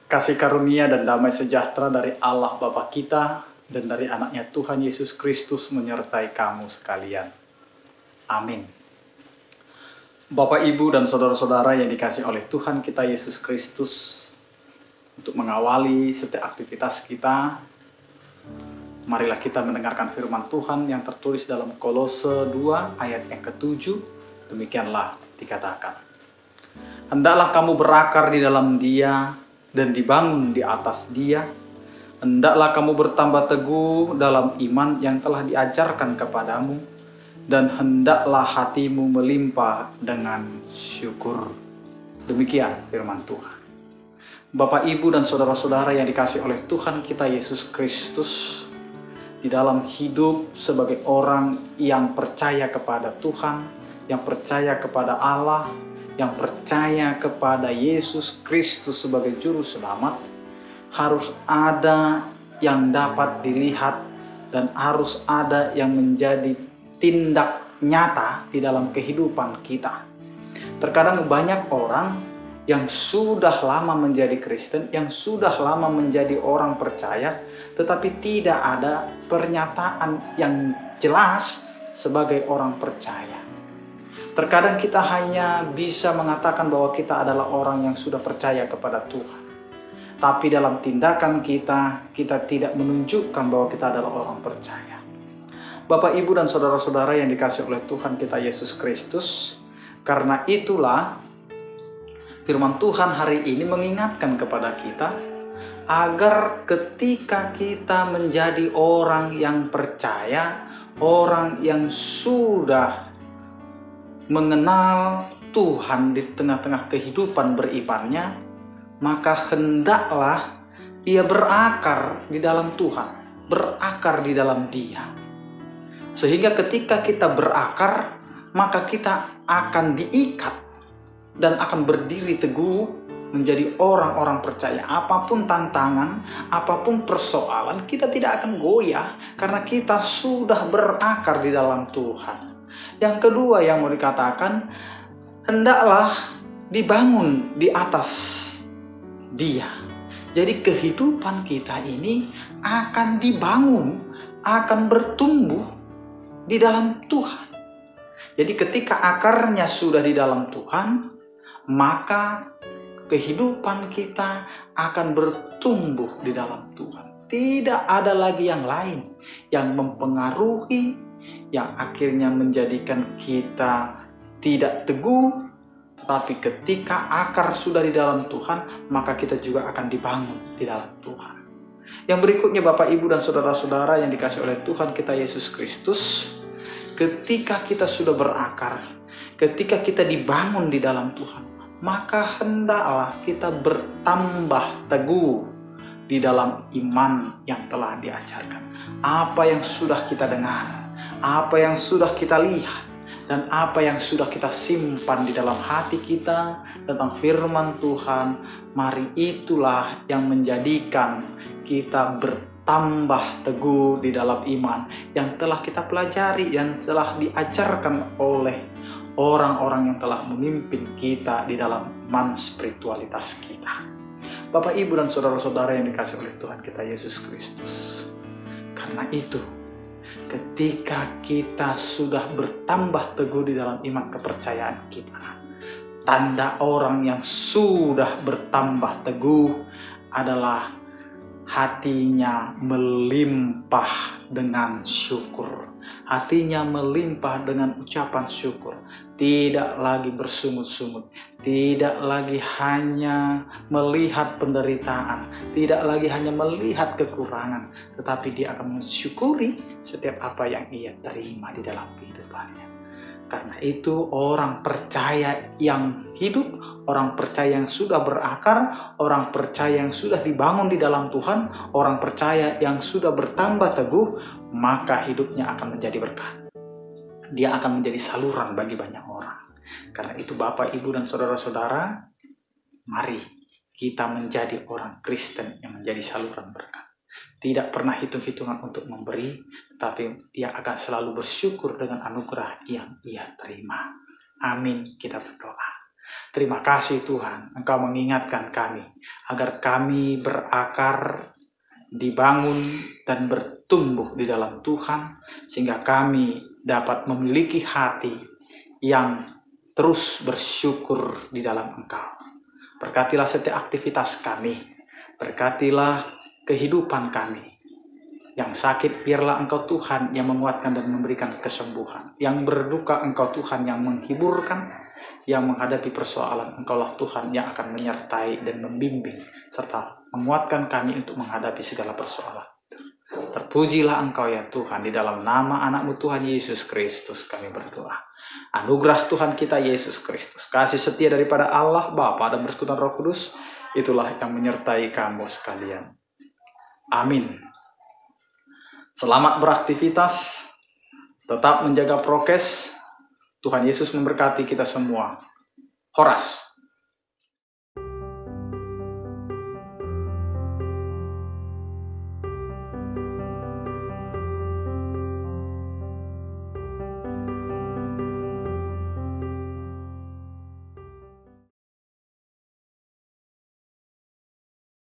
Kasih karunia dan damai sejahtera dari Allah Bapa kita dan dari anaknya Tuhan Yesus Kristus menyertai kamu sekalian. Amin. Bapak, Ibu, dan saudara-saudara yang dikasihi oleh Tuhan kita Yesus Kristus, untuk mengawali setiap aktivitas kita, marilah kita mendengarkan firman Tuhan yang tertulis dalam Kolose 2 ayat yang ke-7. Demikianlah dikatakan, hendaklah kamu berakar di dalam Dia dan dibangun di atas Dia. Hendaklah kamu bertambah teguh dalam iman yang telah diajarkan kepadamu, dan hendaklah hatimu melimpah dengan syukur. Demikian firman Tuhan. Bapak, Ibu, dan saudara-saudara yang dikasihi oleh Tuhan kita Yesus Kristus, di dalam hidup sebagai orang yang percaya kepada Tuhan, yang percaya kepada Allah, yang percaya kepada Yesus Kristus sebagai juru selamat, harus ada yang dapat dilihat dan harus ada yang menjadi tindak nyata di dalam kehidupan kita. Terkadang banyak orang yang sudah lama menjadi Kristen, yang sudah lama menjadi orang percaya, tetapi tidak ada pernyataan yang jelas sebagai orang percaya. Terkadang kita hanya bisa mengatakan bahwa kita adalah orang yang sudah percaya kepada Tuhan. Tapi dalam tindakan kita tidak menunjukkan bahwa kita adalah orang percaya. Bapak, Ibu, dan saudara-saudara yang dikasihi oleh Tuhan kita Yesus Kristus, karena itulah firman Tuhan hari ini mengingatkan kepada kita agar ketika kita menjadi orang yang percaya, orang yang sudah mengenal Tuhan di tengah-tengah kehidupan berimannya, maka hendaklah ia berakar di dalam Tuhan, berakar di dalam Dia. Sehingga ketika kita berakar, maka kita akan diikat dan akan berdiri teguh menjadi orang-orang percaya. Apapun tantangan, apapun persoalan, kita tidak akan goyah karena kita sudah berakar di dalam Tuhan. Yang kedua yang mau dikatakan, hendaklah dibangun di atas Dia. Jadi kehidupan kita ini akan dibangun, akan bertumbuh di dalam Tuhan. Jadi ketika akarnya sudah di dalam Tuhan, maka kehidupan kita akan bertumbuh di dalam Tuhan. Tidak ada lagi yang lain yang mempengaruhi, yang akhirnya menjadikan kita tidak teguh. Tetapi ketika akar sudah di dalam Tuhan, maka kita juga akan dibangun di dalam Tuhan. Yang berikutnya, Bapak, Ibu, dan saudara-saudara yang dikasihi oleh Tuhan kita Yesus Kristus, ketika kita sudah berakar, ketika kita dibangun di dalam Tuhan, maka hendaklah kita bertambah teguh di dalam iman yang telah diajarkan. Apa yang sudah kita dengar, apa yang sudah kita lihat, dan apa yang sudah kita simpan di dalam hati kita tentang firman Tuhan, mari itulah yang menjadikan kita bertambah teguh di dalam iman yang telah kita pelajari, yang telah diajarkan oleh orang-orang yang telah memimpin kita di dalam iman spiritualitas kita. Bapak, Ibu, dan saudara-saudara yang dikasihi oleh Tuhan kita Yesus Kristus, karena itu ketika kita sudah bertambah teguh di dalam iman kepercayaan kita, tanda orang yang sudah bertambah teguh adalah hatinya melimpah dengan syukur. Hatinya melimpah dengan ucapan syukur. Tidak lagi bersungut-sungut. Tidak lagi hanya melihat penderitaan. Tidak lagi hanya melihat kekurangan. Tetapi dia akan mensyukuri setiap apa yang ia terima di dalam kehidupannya. Karena itu orang percaya yang hidup, orang percaya yang sudah berakar, orang percaya yang sudah dibangun di dalam Tuhan, orang percaya yang sudah bertambah teguh, maka hidupnya akan menjadi berkat. Dia akan menjadi saluran bagi banyak orang. Karena itu Bapak, Ibu, dan saudara-saudara, mari kita menjadi orang Kristen yang menjadi saluran berkat. Tidak pernah hitung-hitungan untuk memberi, tapi dia akan selalu bersyukur dengan anugerah yang ia terima. Amin. Kita berdoa. Terima kasih Tuhan, Engkau mengingatkan kami agar kami berakar, dibangun dan bertumbuh di dalam Tuhan, sehingga kami dapat memiliki hati yang terus bersyukur di dalam Engkau. Berkatilah setiap aktivitas kami, berkatilah kehidupan kami. Yang sakit biarlah Engkau Tuhan yang menguatkan dan memberikan kesembuhan. Yang berduka Engkau Tuhan yang menghiburkan. Yang menghadapi persoalan Engkaulah Tuhan yang akan menyertai dan membimbing serta menguatkan kami untuk menghadapi segala persoalan. Terpujilah Engkau ya Tuhan, di dalam nama anak-Mu Tuhan Yesus Kristus kami berdoa. Anugerah Tuhan kita Yesus Kristus, kasih setia daripada Allah Bapa dan persekutuan Roh Kudus, itulah yang menyertai kamu sekalian. Amin. Selamat beraktivitas, tetap menjaga prokes. Tuhan Yesus memberkati kita semua. Horas.